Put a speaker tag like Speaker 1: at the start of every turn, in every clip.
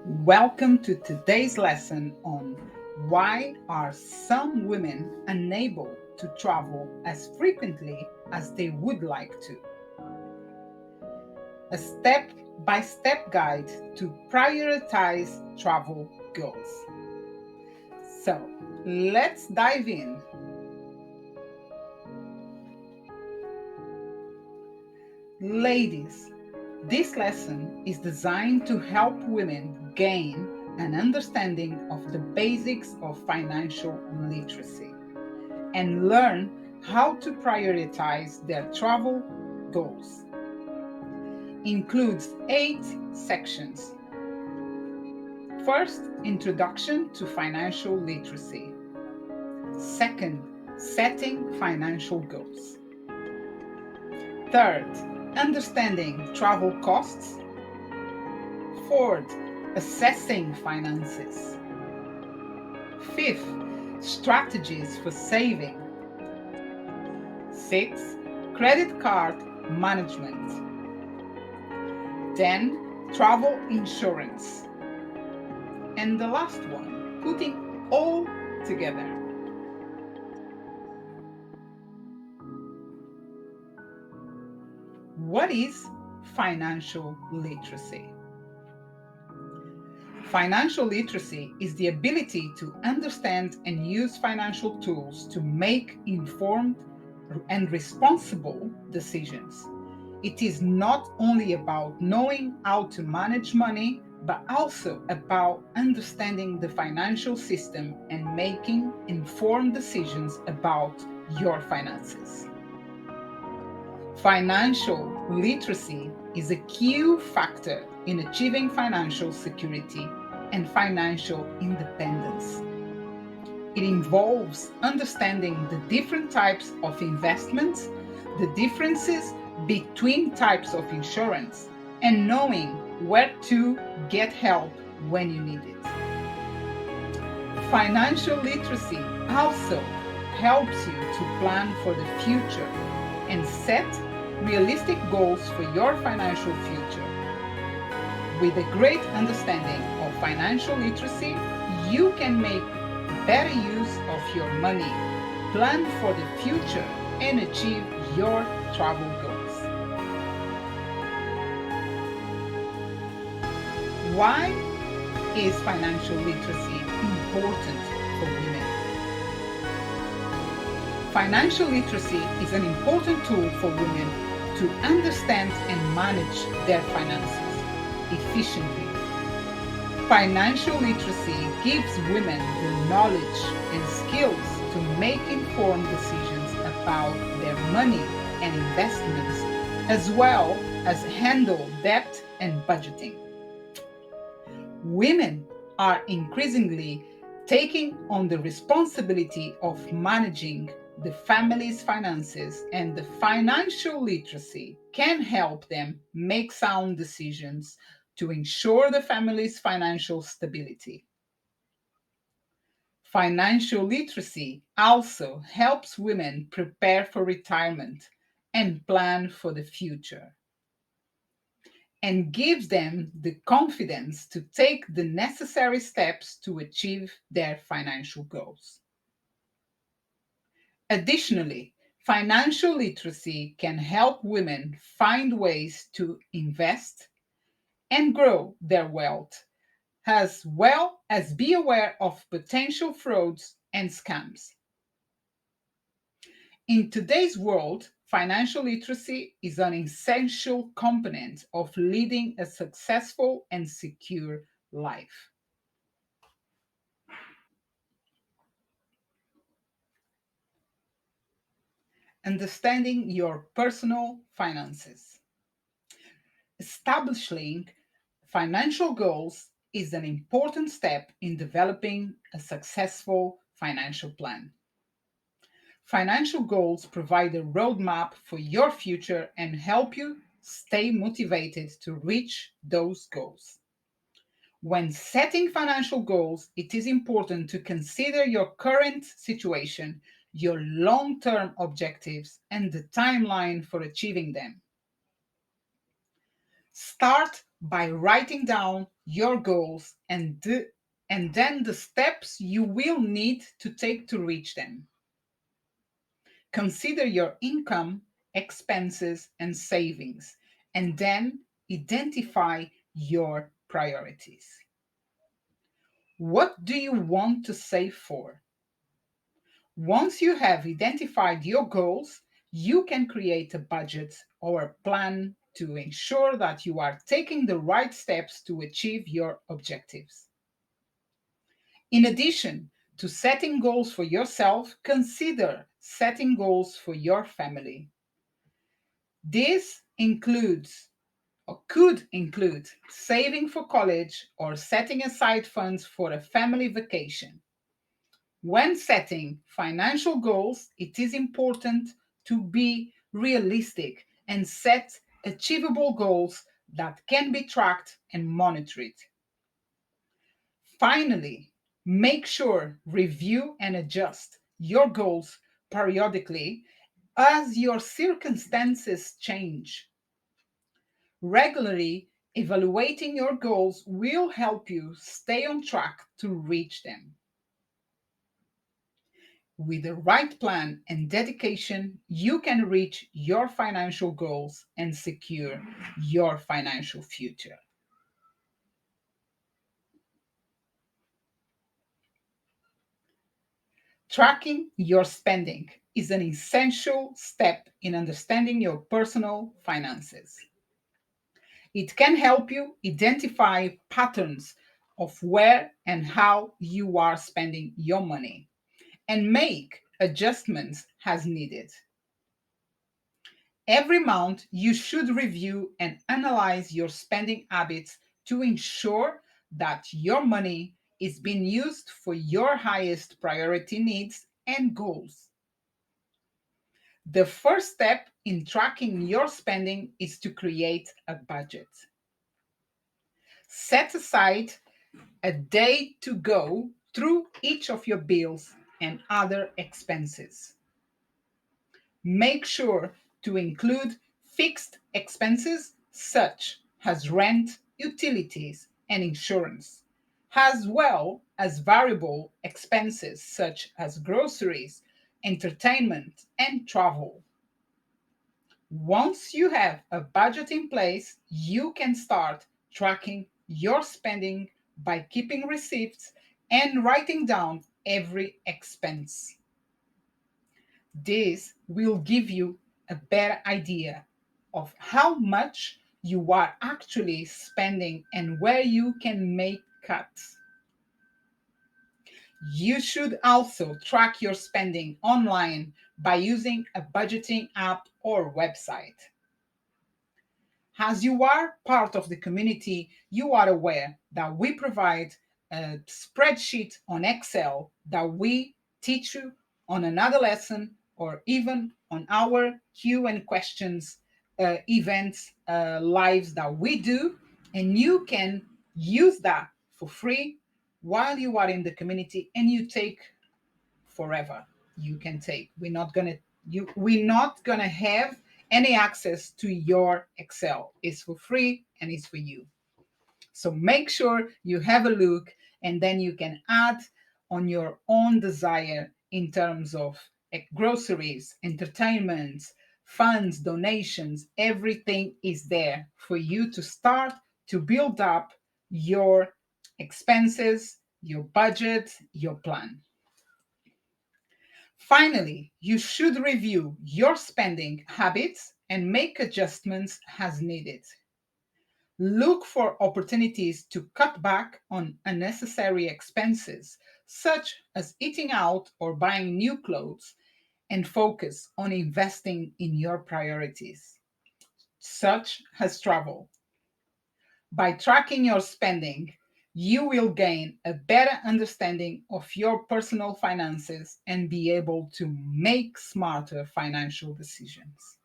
Speaker 1: Welcome to today's lesson on why are some women unable to travel as frequently as they would like to. A step-by-step guide to prioritize travel goals. So, let's dive in. Ladies, this lesson is designed to help women gain an understanding of the basics of financial literacy and learn how to prioritize their travel goals. Includes 8 sections. First, introduction to financial literacy. Second, setting financial goals. Third, understanding travel costs. Fourth, assessing finances. Fifth, strategies for saving. Sixth, credit card management. Then, travel insurance. And the last one, putting all together. What is financial literacy? Financial literacy is the ability to understand and use financial tools to make informed and responsible decisions. It is not only about knowing how to manage money, but also about understanding the financial system and making informed decisions about your finances. Financial literacy is a key factor in achieving financial security and financial independence. It involves understanding the different types of investments, the differences between types of insurance, and knowing where to get help when you need it. Financial literacy also helps you to plan for the future and set realistic goals for your financial future. With a great understanding of financial literacy, you can make better use of your money, plan for the future, and achieve your travel goals. Why is financial literacy important for women? Financial literacy is an important tool for women to understand and manage their finances efficiently. Financial literacy gives women the knowledge and skills to make informed decisions about their money and investments, as well as handle debt and budgeting. Women are increasingly taking on the responsibility of managing the family's finances, and the financial literacy can help them make sound decisions to ensure the family's financial stability. Financial literacy also helps women prepare for retirement and plan for the future, and gives them the confidence to take the necessary steps to achieve their financial goals. Additionally, financial literacy can help women find ways to invest and grow their wealth, as well as be aware of potential frauds and scams. In today's world, financial literacy is an essential component of leading a successful and secure life. Understanding your personal finances. Establishing financial goals is an important step in developing a successful financial plan. Financial goals provide a roadmap for your future and help you stay motivated to reach those goals. When setting financial goals, it is important to consider your current situation, your long term objectives, and the timeline for achieving them. Start by writing down your goals and then the steps you will need to take to reach them. Consider your income, expenses, and savings, and then identify your priorities. What do you want to save for? Once you have identified your goals, you can create a budget or a plan to ensure that you are taking the right steps to achieve your objectives. In addition to setting goals for yourself, consider setting goals for your family. This includes or could include saving for college or setting aside funds for a family vacation. When setting financial goals, it is important to be realistic and set achievable goals that can be tracked and monitored. Finally, make sure review and adjust your goals periodically as your circumstances change. Regularly evaluating your goals will help you stay on track to reach them. With the right plan and dedication, you can reach your financial goals and secure your financial future. Tracking your spending is an essential step in understanding your personal finances. It can help you identify patterns of where and how you are spending your money and make adjustments as needed. Every month, you should review and analyze your spending habits to ensure that your money is being used for your highest priority needs and goals. The first step in tracking your spending is to create a budget. Set aside a day to go through each of your bills and other expenses. Make sure to include fixed expenses such as rent, utilities, and insurance, as well as variable expenses such as groceries, entertainment, and travel. Once you have a budget in place, you can start tracking your spending by keeping receipts and writing down every expense. This will give you a better idea of how much you are actually spending and where you can make cuts. You should also track your spending online by using a budgeting app or website. As you are part of the community, you are aware that we provide a spreadsheet on Excel that we teach you on another lesson or even on our Q and questions events lives that we do. And you can use that for free while you are in the community and you take forever. You can take. We're not gonna have any access to your Excel. It's for free and it's for you. So make sure you have a look and then you can add on your own desire in terms of groceries, entertainment, funds, donations, everything is there for you to start to build up your expenses, your budget, your plan. Finally, you should review your spending habits and make adjustments as needed. Look for opportunities to cut back on unnecessary expenses, such as eating out or buying new clothes, and focus on investing in your priorities, such as travel. By tracking your spending, you will gain a better understanding of your personal finances and be able to make smarter financial decisions.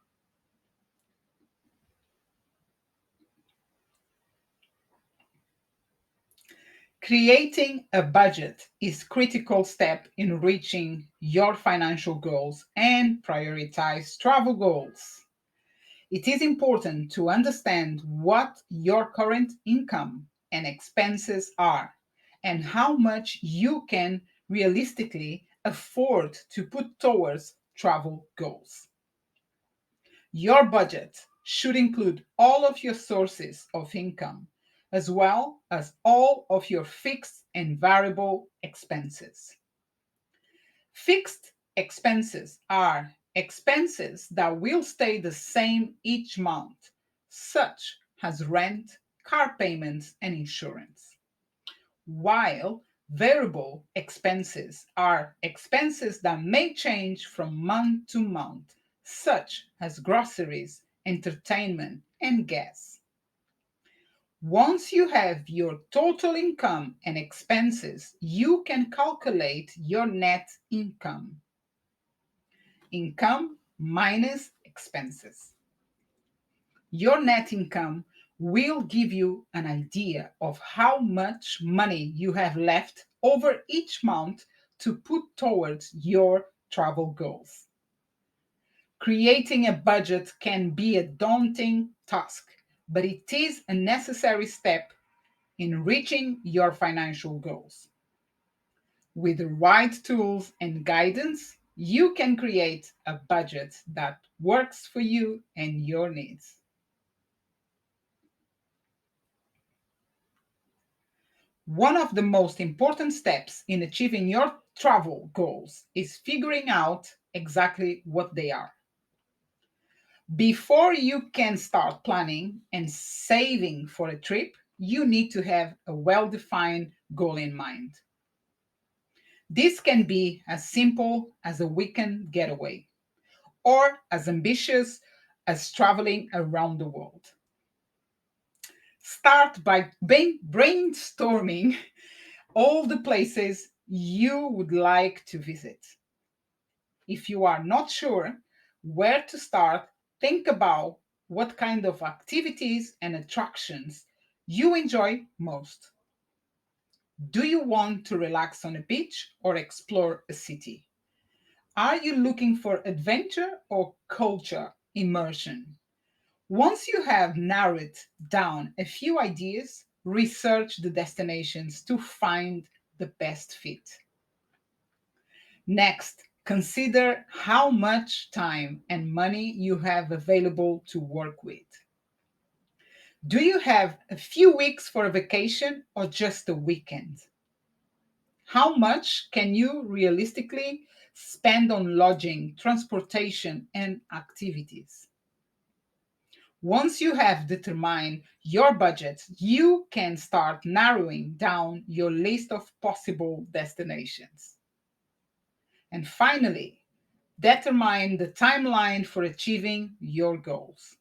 Speaker 1: Creating a budget is a critical step in reaching your financial goals and prioritize travel goals. It is important to understand what your current income and expenses are and how much you can realistically afford to put towards travel goals. Your budget should include all of your sources of income, as well as all of your fixed and variable expenses. Fixed expenses are expenses that will stay the same each month, such as rent, car payments, and insurance. While variable expenses are expenses that may change from month to month, such as groceries, entertainment, and gas. Once you have your total income and expenses, you can calculate your net income. Income minus expenses. Your net income will give you an idea of how much money you have left over each month to put towards your travel goals. Creating a budget can be a daunting task, but it is a necessary step in reaching your financial goals. With the right tools and guidance, you can create a budget that works for you and your needs. One of the most important steps in achieving your travel goals is figuring out exactly what they are. Before you can start planning and saving for a trip, you need to have a well defined goal in mind. This can be as simple as a weekend getaway or as ambitious as traveling around the world. Start by brainstorming all the places you would like to visit. If you are not sure where to start, think about what kind of activities and attractions you enjoy most. Do you want to relax on a beach or explore a city? Are you looking for adventure or culture immersion? Once you have narrowed down a few ideas, research the destinations to find the best fit. Next, consider how much time and money you have available to work with. Do you have a few weeks for a vacation or just a weekend? How much can you realistically spend on lodging, transportation, and activities? Once you have determined your budget, you can start narrowing down your list of possible destinations. And finally, determine the timeline for achieving your goals.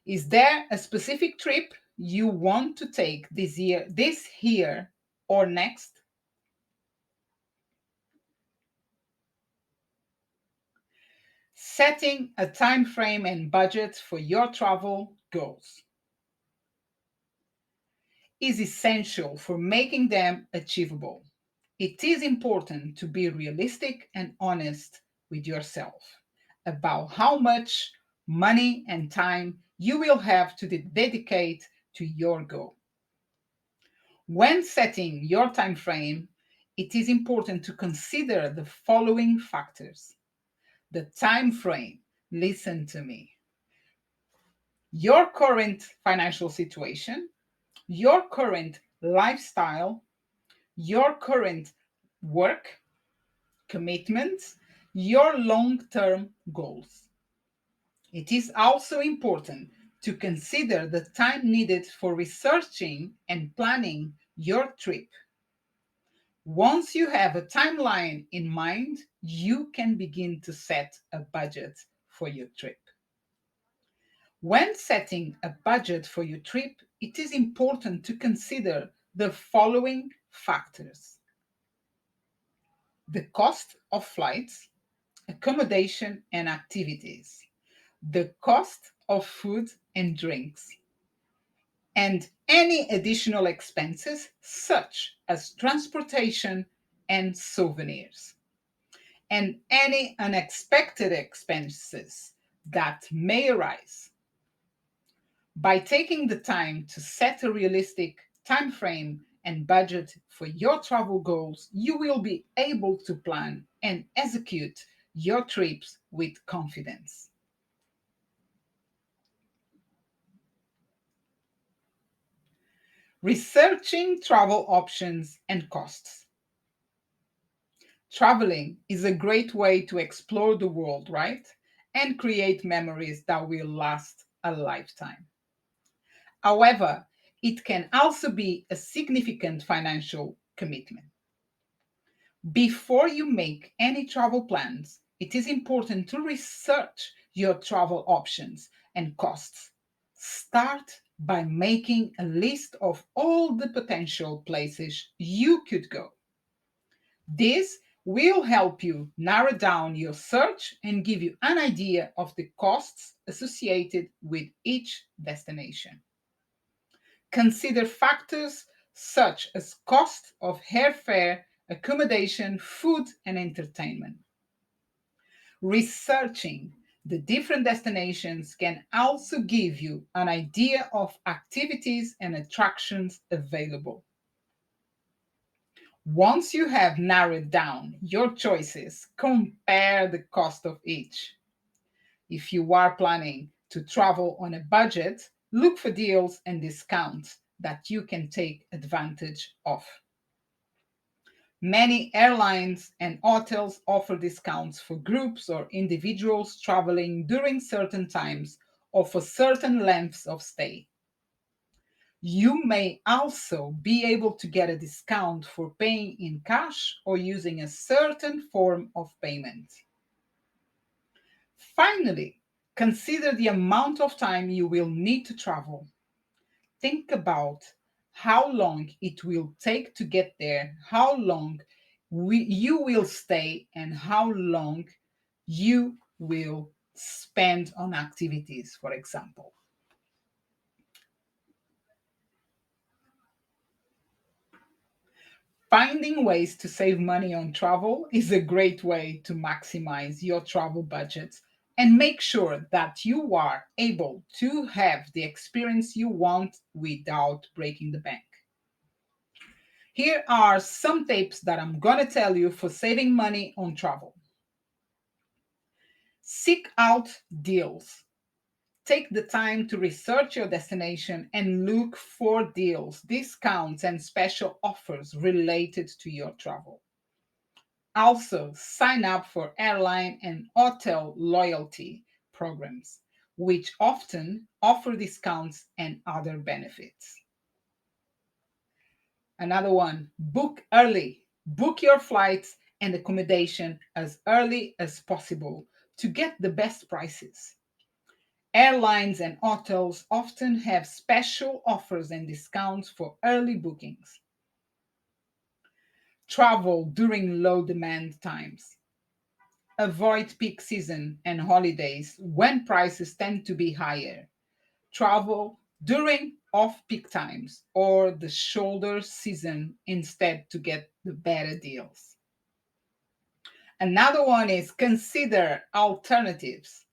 Speaker 1: Is there a specific trip you want to take this year, or next? Setting a time frame and budget for your travel goals is essential for making them achievable. It is important to be realistic and honest with yourself about how much money and time you will have to dedicate to your goal. When setting your time frame, it is important to consider the following factors. The time frame, listen to me. Your current financial situation, your current lifestyle, your current work commitments, your long term goals. It is also important to consider the time needed for researching and planning your trip. Once you have a timeline in mind, you can begin to set a budget for your trip. When setting a budget for your trip, it is important to consider the following factors: the cost of flights, accommodation and activities, the cost of food and drinks, and any additional expenses such as transportation and souvenirs, and any unexpected expenses that may arise. By taking the time to set a realistic time frame and budget for your travel goals, you will be able to plan and execute your trips with confidence. Researching travel options and costs. Traveling is a great way to explore the world, right? And create memories that will last a lifetime. However, it can also be a significant financial commitment. Before you make any travel plans, it is important to research your travel options and costs. Start by making a list of all the potential places you could go. This will help you narrow down your search and give you an idea of the costs associated with each destination. Consider factors such as cost of airfare, accommodation, food, and entertainment. Researching the different destinations can also give you an idea of activities and attractions available. Once you have narrowed down your choices, compare the cost of each. If you are planning to travel on a budget, look for deals and discounts that you can take advantage of. Many airlines and hotels offer discounts for groups or individuals traveling during certain times or for certain lengths of stay. You may also be able to get a discount for paying in cash or using a certain form of payment. Finally, consider the amount of time you will need to travel. Think about how long it will take to get there, how long you will stay, and how long you will spend on activities, for example. Finding ways to save money on travel is a great way to maximize your travel budget and make sure that you are able to have the experience you want without breaking the bank. Here are some tips that I'm going to tell you for saving money on travel. Seek out deals. Take the time to research your destination and look for deals, discounts, and special offers related to your travel. Also, sign up for airline and hotel loyalty programs, which often offer discounts and other benefits. Another one, book early. Book your flights and accommodation as early as possible to get the best prices. Airlines and hotels often have special offers and discounts for early bookings. Travel during low demand times. Avoid peak season and holidays when prices tend to be higher. Travel during off peak times or the shoulder season instead to get the better deals. Another one is consider alternatives.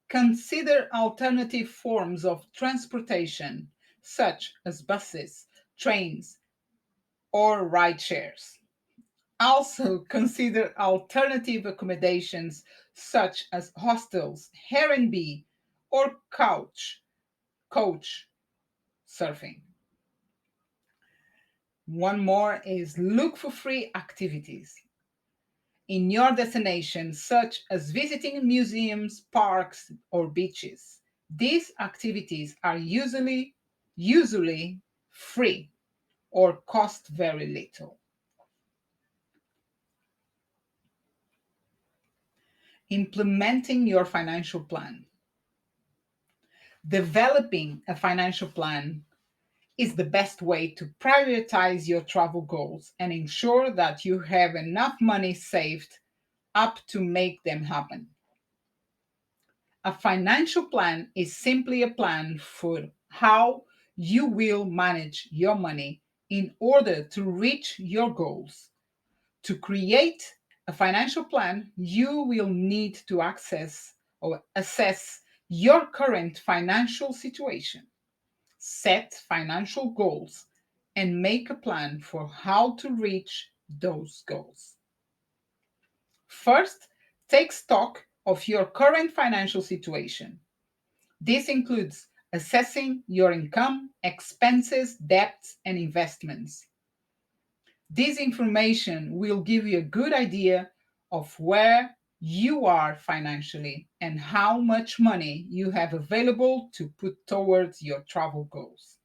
Speaker 1: Consider alternative forms of transportation, such as buses, trains, or ride shares. Also, consider alternative accommodations, such as hostels, Airbnb, or coach surfing. One more is look for free activities in your destination, such as visiting museums, parks, or beaches. These activities are usually free or cost very little. Implementing your financial plan. Developing a financial plan is the best way to prioritize your travel goals and ensure that you have enough money saved up to make them happen. A financial plan is simply a plan for how you will manage your money in order to reach your goals. To create a financial plan, you will need to access or assess your current financial situation, set financial goals, and make a plan for how to reach those goals. First, take stock of your current financial situation. This includes assessing your income, expenses, debts, and investments. This information will give you a good idea of where you are financially and how much money you have available to put towards your travel goals.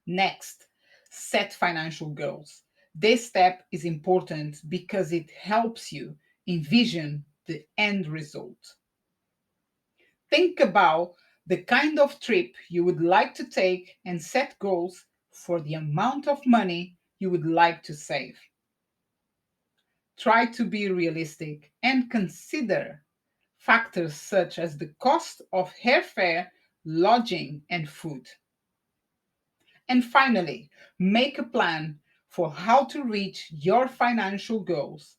Speaker 1: Next, set financial goals. This step is important because it helps you envision the end result. Think about the kind of trip you would like to take and set goals for the amount of money you would like to save. Try to be realistic and consider factors such as the cost of airfare, lodging, and food. And finally, make a plan for how to reach your financial goals.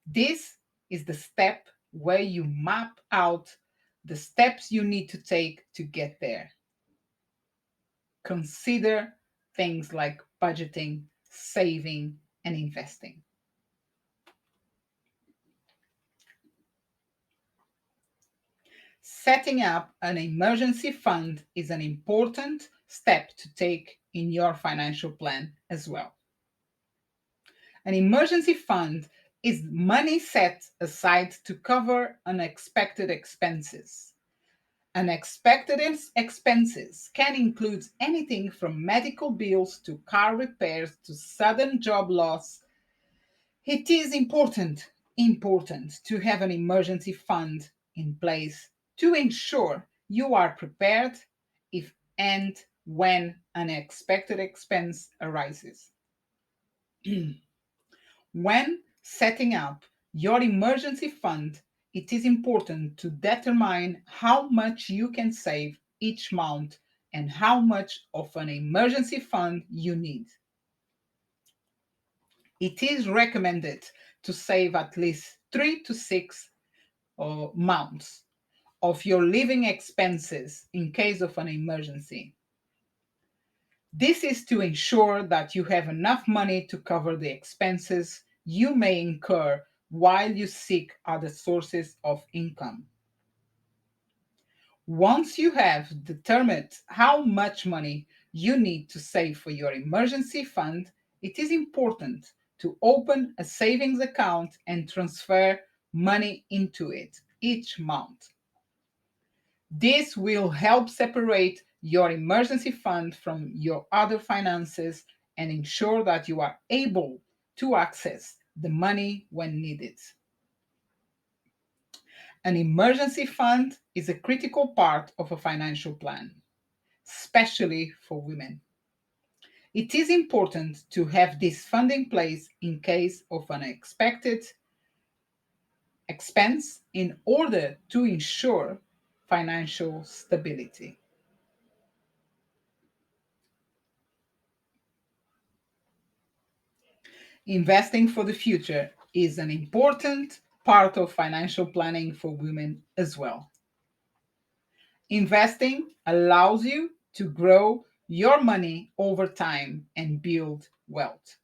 Speaker 1: This is the step where you map out the steps you need to take to get there. Consider things like budgeting, saving, and investing. Setting up an emergency fund is an important step to take in your financial plan as well. An emergency fund is money set aside to cover unexpected expenses. Unexpected expenses can include anything from medical bills to car repairs to sudden job loss. It is important to have an emergency fund in place to ensure you are prepared if and when an unexpected expense arises. When setting up your emergency fund, it is important to determine how much you can save each month and how much of an emergency fund you need. It is recommended to save at least 3 to 6 months of your living expenses in case of an emergency. This is to ensure that you have enough money to cover the expenses you may incur while you seek other sources of income. Once you have determined how much money you need to save for your emergency fund, it is important to open a savings account and transfer money into it each month. This will help separate your emergency fund from your other finances and ensure that you are able to access the money when needed. An emergency fund is a critical part of a financial plan, especially for women. It is important to have this fund in place in case of an unexpected expense in order to ensure financial stability. Investing for the future is an important part of financial planning for women as well. Investing allows you to grow your money over time and build wealth.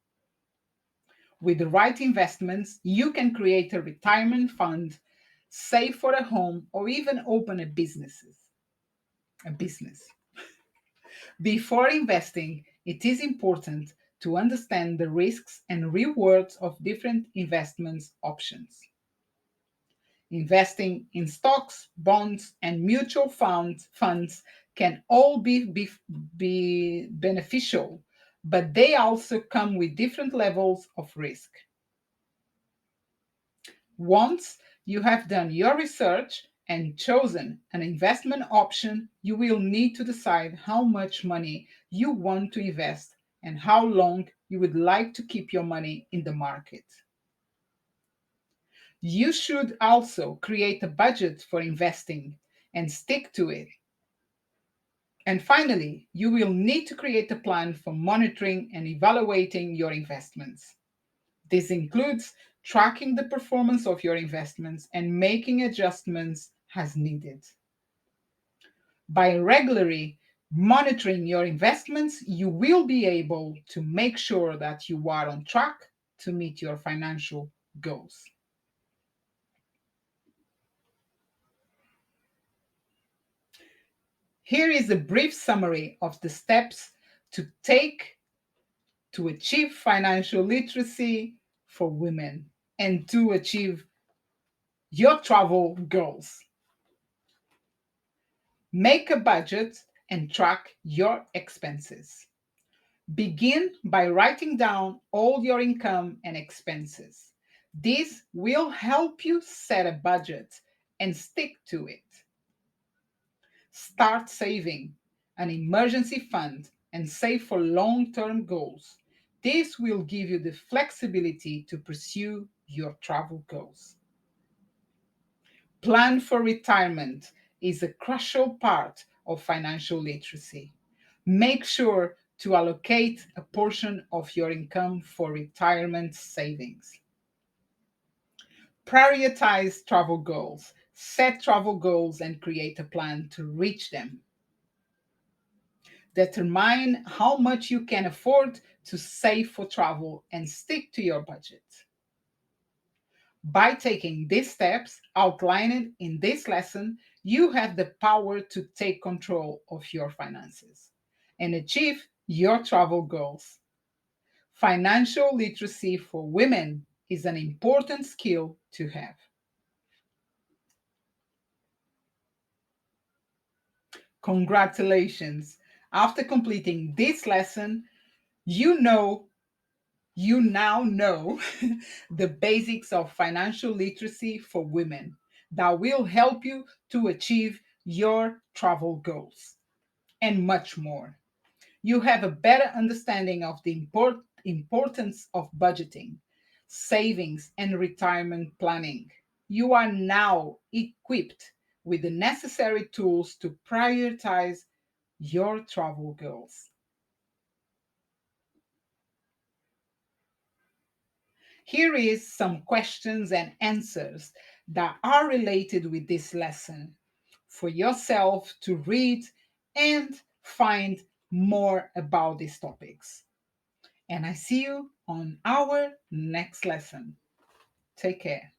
Speaker 1: With the right investments, you can create a retirement fund, save for a home, or even open a business. Before investing, it is important to understand the risks and rewards of different investment options. Investing in stocks, bonds, and mutual funds can all be beneficial, but they also come with different levels of risk. Once you have done your research and chosen an investment option, you will need to decide how much money you want to invest and how long you would like to keep your money in the market. You should also create a budget for investing and stick to it. And finally, you will need to create a plan for monitoring and evaluating your investments. This includes tracking the performance of your investments and making adjustments as needed. By regularly monitoring your investments, you will be able to make sure that you are on track to meet your financial goals. Here is a brief summary of the steps to take to achieve financial literacy for women and to achieve your travel goals. Make a budget and track your expenses. Begin by writing down all your income and expenses. This will help you set a budget and stick to it. Start saving an emergency fund and save for long term goals. This will give you the flexibility to pursue your travel goals. Plan for retirement is a crucial part of financial literacy. Make sure to allocate a portion of your income for retirement savings. Prioritize travel goals. Set travel goals and create a plan to reach them. Determine how much you can afford to save for travel and stick to your budget. By taking these steps outlined in this lesson, you have the power to take control of your finances and achieve your travel goals. Financial literacy for women is an important skill to have. Congratulations! After completing this lesson, you know you now know the basics of financial literacy for women that will help you to achieve your travel goals and much more. You have a better understanding of the importance of budgeting, savings, and retirement planning. You are now equipped with the necessary tools to prioritize your travel goals. Here is some questions and answers that are related with this lesson for yourself to read and find more about these topics. And I see you on our next lesson. Take care.